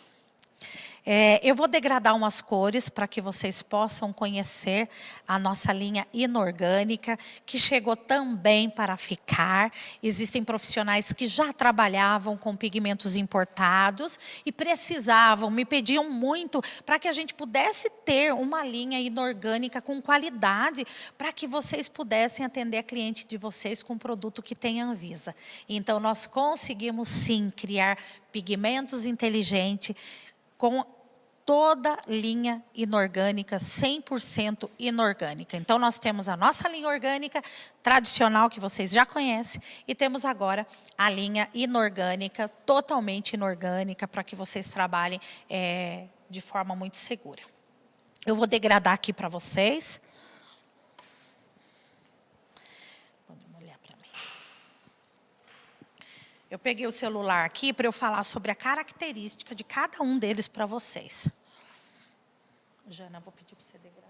Eu vou degradar umas cores para que vocês possam conhecer a nossa linha inorgânica, que chegou também para ficar. Existem profissionais que já trabalhavam com pigmentos importados e precisavam, me pediam muito para que a gente pudesse ter uma linha inorgânica com qualidade, para que vocês pudessem atender a cliente de vocês com um produto que tem Anvisa. Então, nós conseguimos sim criar pigmentos inteligentes com toda linha inorgânica, 100% inorgânica. Então, nós temos a nossa linha orgânica tradicional, que vocês já conhecem, e temos agora a linha inorgânica, totalmente inorgânica, para que vocês trabalhem de forma muito segura. Eu vou degradar aqui para vocês. Eu peguei o celular aqui para eu falar sobre a característica de cada um deles para vocês. Jana, vou pedir para você degradar.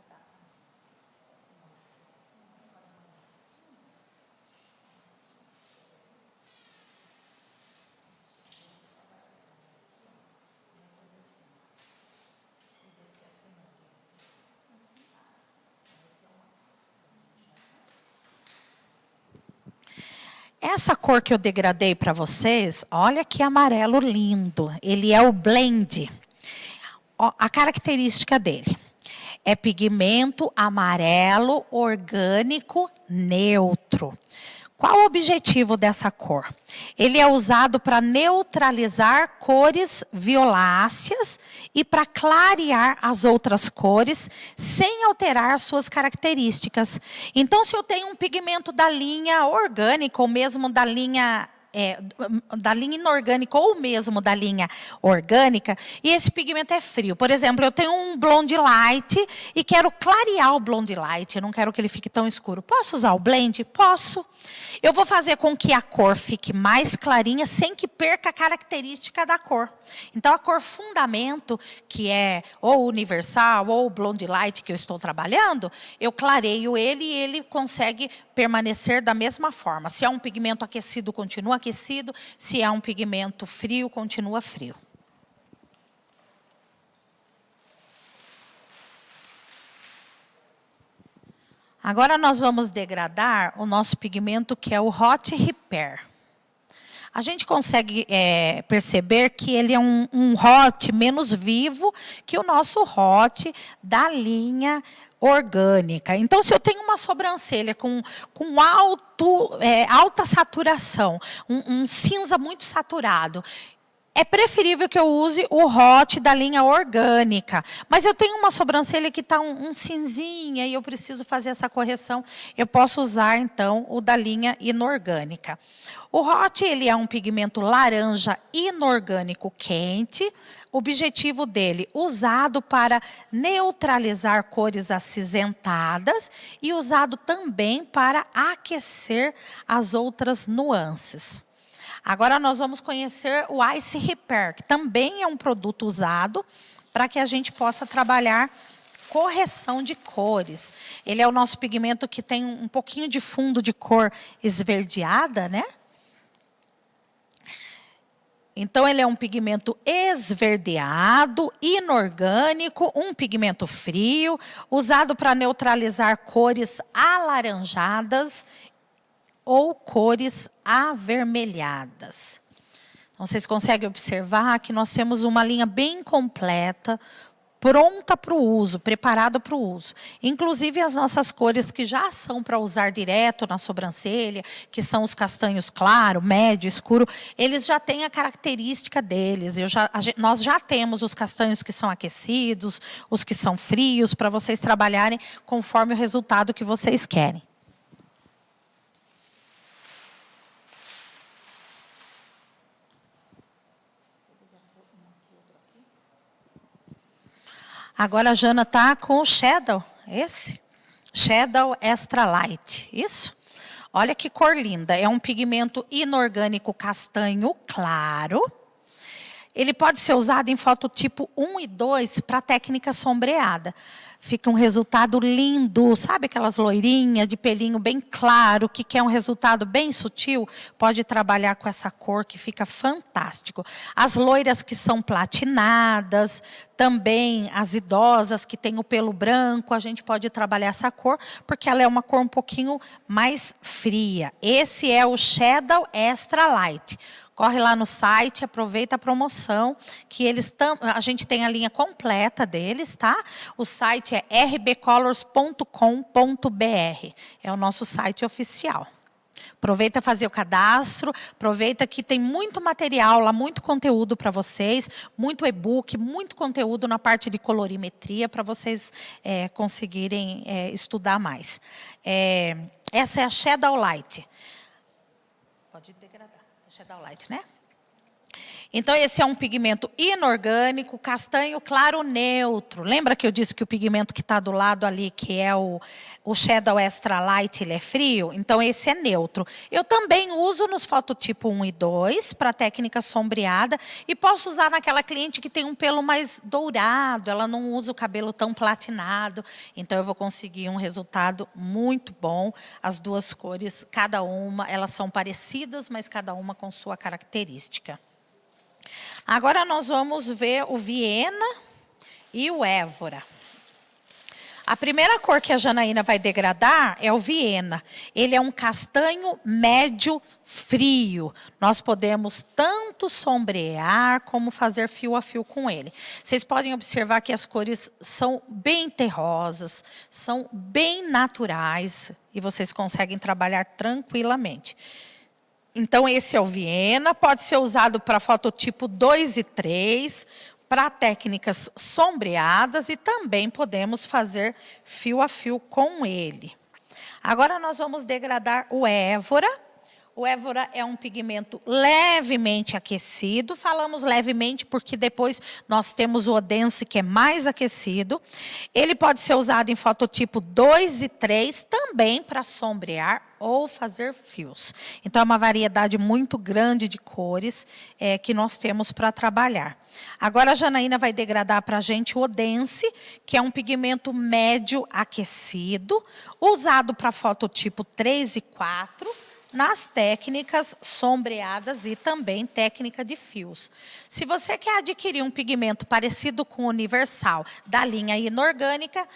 Essa cor que eu degradei para vocês, olha que amarelo lindo. Ele é o blend. Ó, a característica dele é pigmento amarelo orgânico neutro. Qual o objetivo dessa cor? Ele é usado para neutralizar cores violáceas e para clarear as outras cores sem alterar suas características. Então, se eu tenho um pigmento da linha orgânica ou mesmo da linha inorgânica ou mesmo da linha orgânica, e esse pigmento é frio. Por exemplo, eu tenho um blonde light e quero clarear o blonde light, eu não quero que ele fique tão escuro. Posso usar o blend? Posso. Eu vou fazer com que a cor fique mais clarinha sem que perca a característica da cor. Então, a cor fundamento, que é ou universal ou o blonde light que eu estou trabalhando, eu clareio ele e ele consegue permanecer da mesma forma. Se é um pigmento aquecido, continua aquecido. Se é um pigmento frio, continua frio. Agora nós vamos degradar o nosso pigmento, que é o Hot Repair. A gente consegue perceber que ele é um hot menos vivo que o nosso hot da linha orgânica. Então, se eu tenho uma sobrancelha com alta saturação, um cinza muito saturado, é preferível que eu use o hot da linha orgânica. Mas eu tenho uma sobrancelha que está um cinzinha e eu preciso fazer essa correção. Eu posso usar, então, o da linha inorgânica. O hot, ele é um pigmento laranja inorgânico quente. O objetivo dele, usado para neutralizar cores acinzentadas e usado também para aquecer as outras nuances. Agora nós vamos conhecer o Ice Repair, que também é um produto usado para que a gente possa trabalhar correção de cores. Ele é o nosso pigmento que tem um pouquinho de fundo de cor esverdeada, né? Então, ele é um pigmento esverdeado, inorgânico, um pigmento frio, usado para neutralizar cores alaranjadas ou cores avermelhadas. Então, vocês conseguem observar que nós temos uma linha bem completa, pronta para o uso, preparada para o uso. Inclusive as nossas cores que já são para usar direto na sobrancelha, que são os castanhos claro, médio, escuro, eles já têm a característica deles. Nós já temos os castanhos que são aquecidos, os que são frios, para vocês trabalharem conforme o resultado que vocês querem. Agora a Jana está com o Shadow, esse? Shadow Extra Light, isso? Olha que cor linda, é um pigmento inorgânico castanho claro. Ele pode ser usado em fototipo 1 e 2 para técnica sombreada. Fica um resultado lindo, sabe aquelas loirinhas de pelinho bem claro, que quer um resultado bem sutil? Pode trabalhar com essa cor que fica fantástico. As loiras que são platinadas, também as idosas que têm o pelo branco, a gente pode trabalhar essa cor, porque ela é uma cor um pouquinho mais fria. Esse é o Shadow Extra Light. Corre lá no site, aproveita a promoção, que a gente tem a linha completa deles, tá? O site é rbcolors.com.br, é o nosso site oficial. Aproveita fazer o cadastro, aproveita que tem muito material lá, muito conteúdo para vocês, muito e-book, muito conteúdo na parte de colorimetria para vocês conseguirem estudar mais. Essa é a Shadow Light. Pode degradar. Shadow Light, né? Então, esse é um pigmento inorgânico, castanho claro neutro. Lembra que eu disse que o pigmento que está do lado ali, que é o Shadow Extra Light, ele é frio? Então, esse é neutro. Eu também uso nos fototipo 1 e 2, para técnica sombreada, e posso usar naquela cliente que tem um pelo mais dourado, ela não usa o cabelo tão platinado, então eu vou conseguir um resultado muito bom. As duas cores, cada uma, elas são parecidas, mas cada uma com sua característica. Agora nós vamos ver o Viena e o Évora. A primeira cor que a Janaína vai degradar é o Viena. Ele é um castanho médio frio. Nós podemos tanto sombrear como fazer fio a fio com ele. Vocês podem observar que as cores são bem terrosas, são bem naturais e vocês conseguem trabalhar tranquilamente. Então, esse é o Viena, pode ser usado para fototipo 2 e 3, para técnicas sombreadas e também podemos fazer fio a fio com ele. Agora, nós vamos degradar o Évora. O Évora é um pigmento levemente aquecido. Falamos levemente porque depois nós temos o Odense, que é mais aquecido. Ele pode ser usado em fototipo 2 e 3, também para sombrear ou fazer fios. Então, é uma variedade muito grande de cores que nós temos para trabalhar. Agora, a Janaína vai degradar para a gente o Odense, que é um pigmento médio aquecido, usado para fototipo 3 e 4, nas técnicas sombreadas e também técnica de fios. Se você quer adquirir um pigmento parecido com o Universal da linha inorgânica,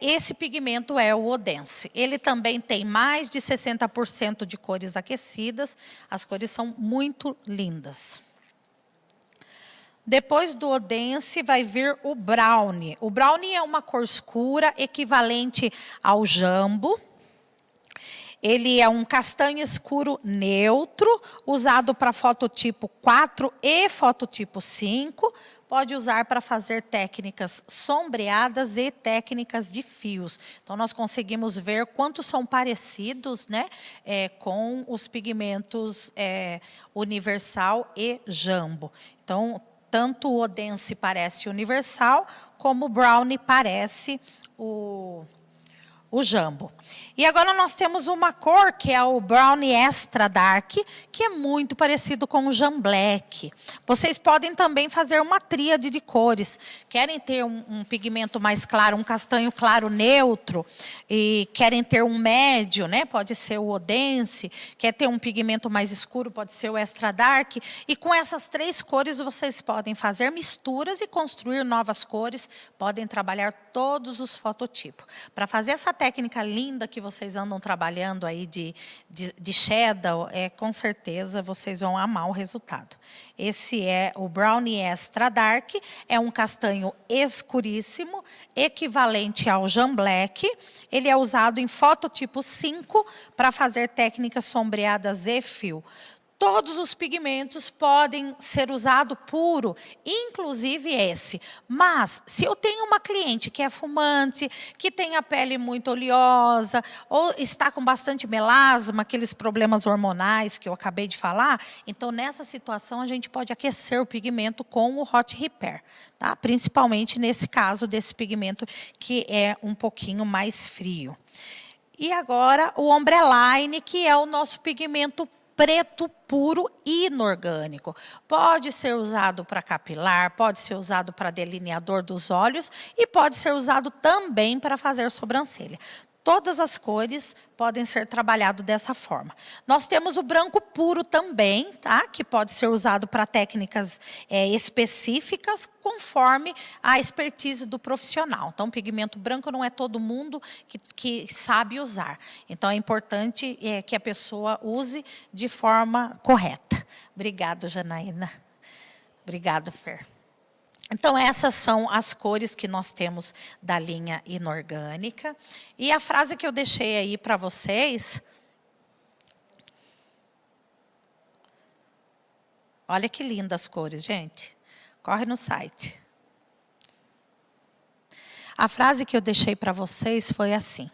esse pigmento é o Odense. Ele também tem mais de 60% de cores aquecidas. As cores são muito lindas. Depois do Odense vai vir o Brownie. O Brownie é uma cor escura equivalente ao Jambo. Ele é um castanho escuro neutro, usado para fototipo 4 e fototipo 5. Pode usar para fazer técnicas sombreadas e técnicas de fios. Então, nós conseguimos ver quantos são parecidos, né, com os pigmentos Universal e Jambo. Então, tanto o Odense parece Universal, como o Brownie parece o Jambo. E agora nós temos uma cor que é o Brownie Extra Dark, que é muito parecido com o Jam Black. Vocês podem também fazer uma tríade de cores. Querem ter um pigmento mais claro, um castanho claro neutro, e querem ter um médio, né? Pode ser o Odense. Quer ter um pigmento mais escuro, pode ser o Extra Dark. E com essas três cores vocês podem fazer misturas e construir novas cores. Podem trabalhar todos os fototipos. Para fazer essa técnica linda que vocês andam trabalhando aí de shadow, com certeza vocês vão amar o resultado. Esse é o Brownie Extra Dark, é um castanho escuríssimo, equivalente ao Jam Black. Ele é usado em fototipo 5 para fazer técnicas sombreadas e fio. Todos os pigmentos podem ser usados puro, inclusive esse. Mas, se eu tenho uma cliente que é fumante, que tem a pele muito oleosa, ou está com bastante melasma, aqueles problemas hormonais que eu acabei de falar, então, nessa situação, a gente pode aquecer o pigmento com o Hot Repair. Tá? Principalmente nesse caso desse pigmento que é um pouquinho mais frio. E agora, o Ombreline, que é o nosso pigmento preto puro e inorgânico. Pode ser usado para capilar, pode ser usado para delineador dos olhos e pode ser usado também para fazer sobrancelha. Todas as cores podem ser trabalhadas dessa forma. Nós temos o branco puro também, tá? Que pode ser usado para técnicas específicas, conforme a expertise do profissional. Então, o pigmento branco não é todo mundo que sabe usar. Então, é importante que a pessoa use de forma correta. Obrigada, Janaína. Obrigada, Fer. Então, essas são as cores que nós temos da linha inorgânica. E a frase que eu deixei aí para vocês... Olha que lindas as cores, gente. Corre no site. A frase que eu deixei para vocês foi assim: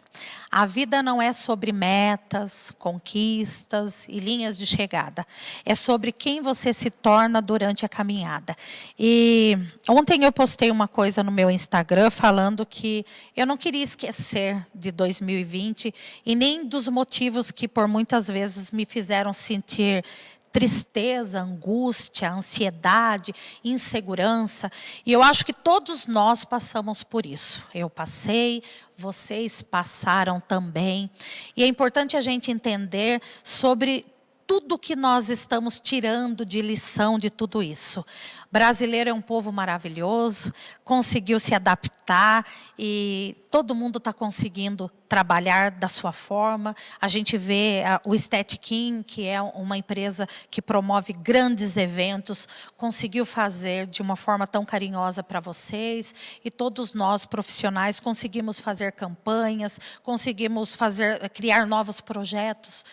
a vida não é sobre metas, conquistas e linhas de chegada. É sobre quem você se torna durante a caminhada. E ontem eu postei uma coisa no meu Instagram falando que eu não queria esquecer de 2020 e nem dos motivos que por muitas vezes me fizeram sentir tristeza, angústia, ansiedade, insegurança. E eu acho que todos nós passamos por isso. Eu passei, vocês passaram também. E é importante a gente entender sobre tudo que nós estamos tirando de lição de tudo isso. Brasileiro é um povo maravilhoso, conseguiu se adaptar e todo mundo está conseguindo trabalhar da sua forma. A gente vê o Estetiquim, que é uma empresa que promove grandes eventos, conseguiu fazer de uma forma tão carinhosa para vocês. E todos nós, profissionais, conseguimos fazer campanhas, conseguimos criar novos projetos.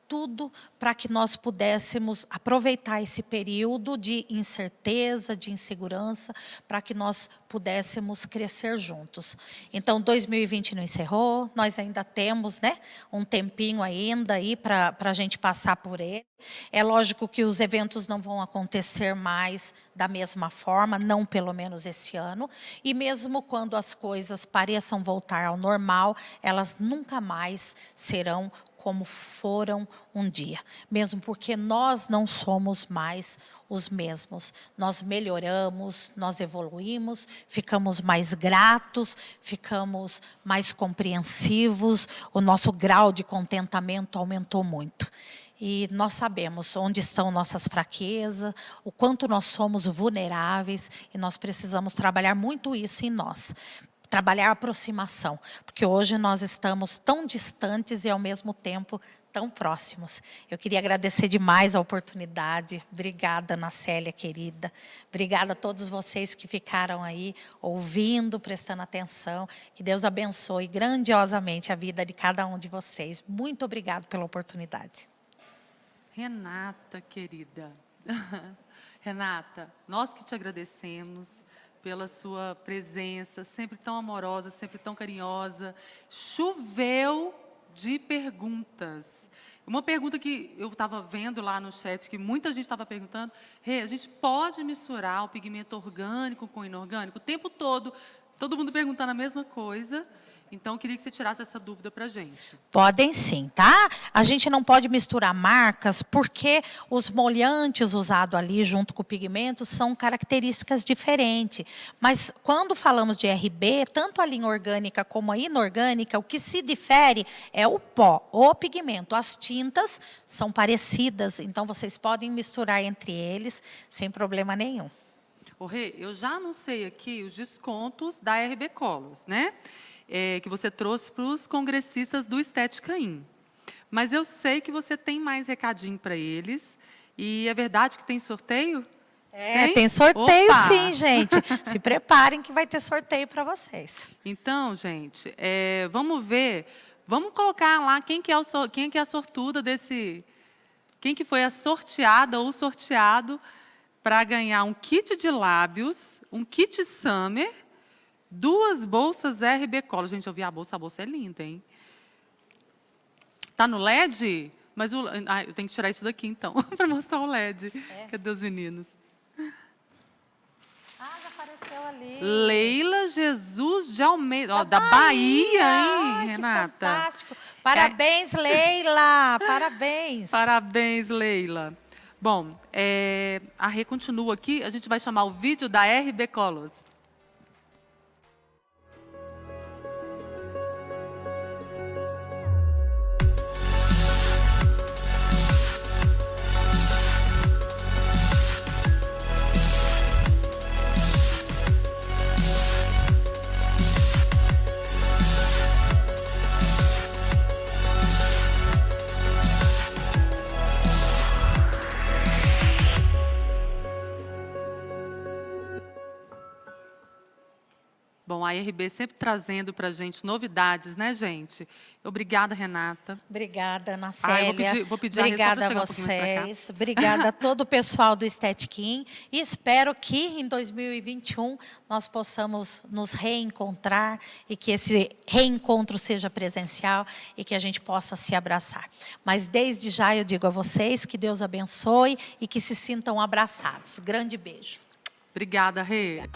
Tudo para que nós pudéssemos aproveitar esse período de incerteza, de insegurança, para que nós pudéssemos crescer juntos. Então, 2020 não encerrou, nós ainda temos, né, um tempinho ainda aí para a gente passar por ele. É lógico que os eventos não vão acontecer mais da mesma forma, não pelo menos esse ano. E mesmo quando as coisas pareçam voltar ao normal, elas nunca mais serão como foram um dia. Mesmo porque nós não somos mais os mesmos. Nós melhoramos, nós evoluímos, ficamos mais gratos, ficamos mais compreensivos, o nosso grau de contentamento aumentou muito. E nós sabemos onde estão nossas fraquezas, o quanto nós somos vulneráveis, e nós precisamos trabalhar muito isso em nós. Trabalhar a aproximação, porque hoje nós estamos tão distantes e ao mesmo tempo tão próximos. Eu queria agradecer demais a oportunidade. Obrigada, Ana Célia, querida. Obrigada a todos vocês que ficaram aí ouvindo, prestando atenção. Que Deus abençoe grandiosamente a vida de cada um de vocês. Muito obrigado pela oportunidade. Renata, querida. Renata, nós que te agradecemos pela sua presença, sempre tão amorosa, sempre tão carinhosa. Choveu de perguntas. Uma pergunta que eu estava vendo lá no chat, que muita gente estava perguntando: a gente pode misturar o pigmento orgânico com inorgânico? O tempo todo mundo perguntando a mesma coisa. Então, eu queria que você tirasse essa dúvida para a gente. Podem sim, tá? A gente não pode misturar marcas, porque os molhantes usados ali junto com o pigmento são características diferentes. Mas, quando falamos de RB, tanto a linha orgânica como a inorgânica, o que se difere é o pó, o pigmento. As tintas são parecidas, então vocês podem misturar entre eles sem problema nenhum. Rê, eu já anunciei aqui os descontos da RB Colors, né? Que você trouxe para os congressistas do Estética In. Mas eu sei que você tem mais recadinho para eles. E é verdade que tem sorteio? Tem sorteio. Opa! Sim, gente. Se preparem que vai ter sorteio para vocês. Então, gente, vamos ver. Vamos colocar lá quem que é a sortuda desse... Quem que foi a sorteada ou sorteado para ganhar um kit de lábios, um kit Summer, 2 bolsas RB Colors. Gente, eu vi a bolsa é linda, hein? Tá no LED? Mas eu tenho que tirar isso daqui, então, para mostrar o LED. Cadê os meninos? Já apareceu ali. Leila Jesus de Almeida, ó, da Bahia, hein, Ai, Renata? Que fantástico. Parabéns, Leila. Parabéns. Parabéns, Leila. Bom, a Rê continua aqui, a gente vai chamar o vídeo da RB Colos. Bom, a RB sempre trazendo para a gente novidades, né, gente? Obrigada, Renata. Obrigada, Ana Ah, eu Célia. vou pedir a Rê só Obrigada pra a chegar um pouquinho mais pra cá. vocês. Obrigada a todo o pessoal do Estetiquim. E espero que em 2021 nós possamos nos reencontrar e que esse reencontro seja presencial e que a gente possa se abraçar. Mas desde já eu digo a vocês que Deus abençoe e que se sintam abraçados. Grande beijo. Obrigada, Rê.